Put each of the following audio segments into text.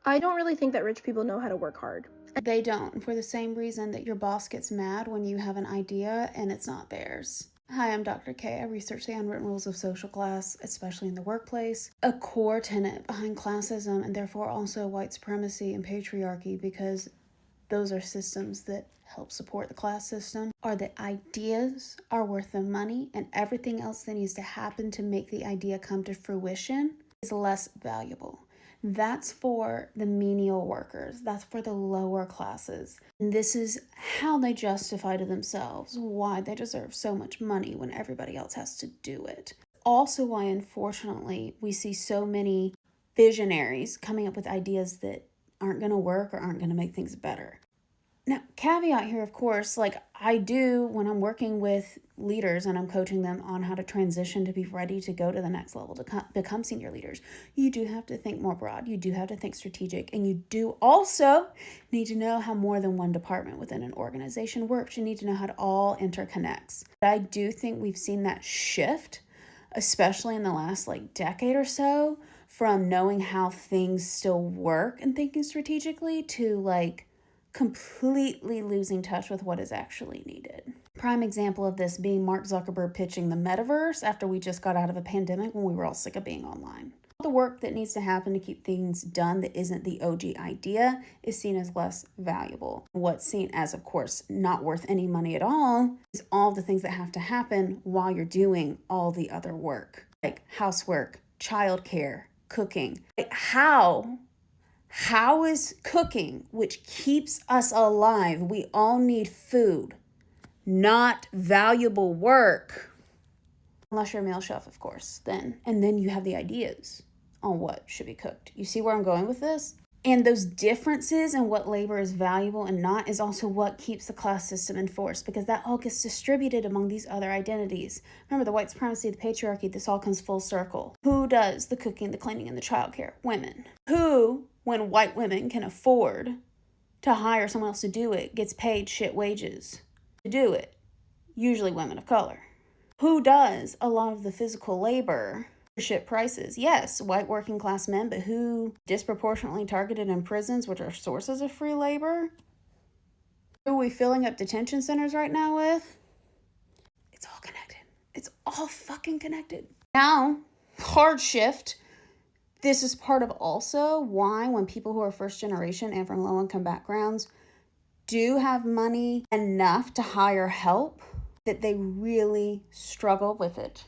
I don't really think that rich people know how to work hard. They don't, for the same reason that your boss gets mad when you have an idea and it's not theirs. Hi, I'm Dr. K. I research the unwritten rules of social class, especially in the workplace. A core tenet behind classism and therefore also white supremacy and patriarchy, because those are systems that help support the class system, are that ideas are worth the money and everything else that needs to happen to make the idea come to fruition is less valuable. That's for the menial workers. That's for the lower classes. And this is how they justify to themselves why they deserve so much money when everybody else has to do it. Also why, unfortunately, we see so many visionaries coming up with ideas that aren't going to work or aren't going to make things better. Now, caveat here, of course, like I do when I'm working with leaders and I'm coaching them on how to transition to be ready to go to the next level, to become senior leaders. You do have to think more broad. You do have to think strategic. And you do also need to know how more than one department within an organization works. You need to know how it all interconnects. But I do think we've seen that shift, especially in the last decade or so, from knowing how things still work and thinking strategically to completely losing touch with what is actually needed. Prime example of this being Mark Zuckerberg pitching the metaverse after we just got out of a pandemic when we were all sick of being online. The work that needs to happen to keep things done that isn't the OG idea is seen as less valuable. What's seen as, of course, not worth any money at all is all the things that have to happen while you're doing all the other work, like housework, childcare, cooking. How is cooking, which keeps us alive, we all need food, not valuable work? Unless you're a meal chef, of course, then. And then you have the ideas on what should be cooked. You see where I'm going with this? And those differences in what labor is valuable and not is also what keeps the class system in force, because that all gets distributed among these other identities. Remember, the white supremacy, the patriarchy, this all comes full circle. Who does the cooking, the cleaning, and the childcare? Women. Who, when white women can afford to hire someone else to do it, gets paid shit wages to do it? Usually women of color. Who does a lot of the physical labor for shit prices? Yes, white working class men, but who disproportionately targeted in prisons, which are sources of free labor? Who are we filling up detention centers right now with? It's all connected. It's all fucking connected. Now, hard shift. This is part of also why when people who are first generation and from low income backgrounds do have money enough to hire help, that they really struggle with it.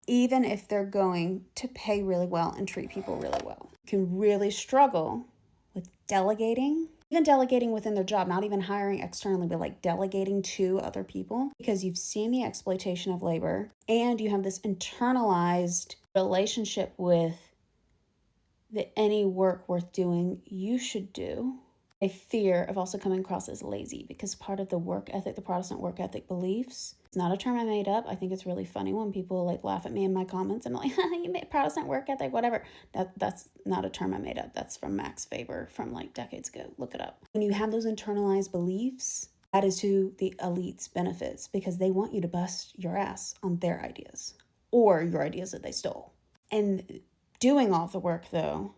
Even if they're going to pay really well and treat people really well. You can really struggle with delegating, even delegating within their job, not even hiring externally, but delegating to other people, because you've seen the exploitation of labor and you have this internalized relationship with that any work worth doing you should do. A fear of also coming across as lazy, because part of the work ethic, the Protestant work ethic beliefs, it's not a term I made up. I think it's really funny when people laugh at me in my comments and I'm like, you made Protestant work ethic, whatever. That's not a term I made up. That's from Max Faber from decades ago. Look it up. When you have those internalized beliefs, that is who the elites benefits, because they want you to bust your ass on their ideas or your ideas that they stole. And doing all the work, though,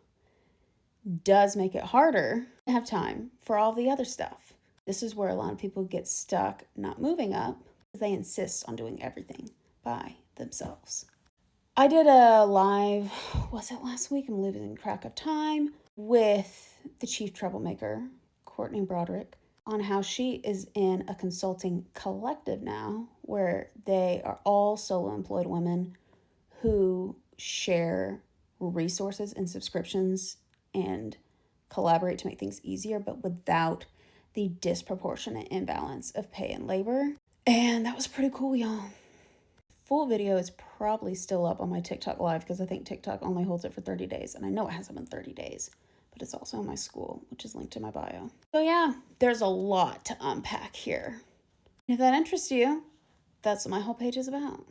does make it harder to have time for all the other stuff. This is where a lot of people get stuck not moving up, because they insist on doing everything by themselves. I did a live, was it last week? I'm losing track of time, with the chief troublemaker, Courtney Broderick, on how she is in a consulting collective now where they are all solo employed women who share resources and subscriptions and collaborate to make things easier, but without the disproportionate imbalance of pay and labor. And that was pretty cool, y'all. Full video is probably still up on my TikTok live, because I think TikTok only holds it for 30 days. And I know it hasn't been 30 days, but it's also in my school, which is linked in my bio. So yeah, there's a lot to unpack here. If that interests you, that's what my whole page is about.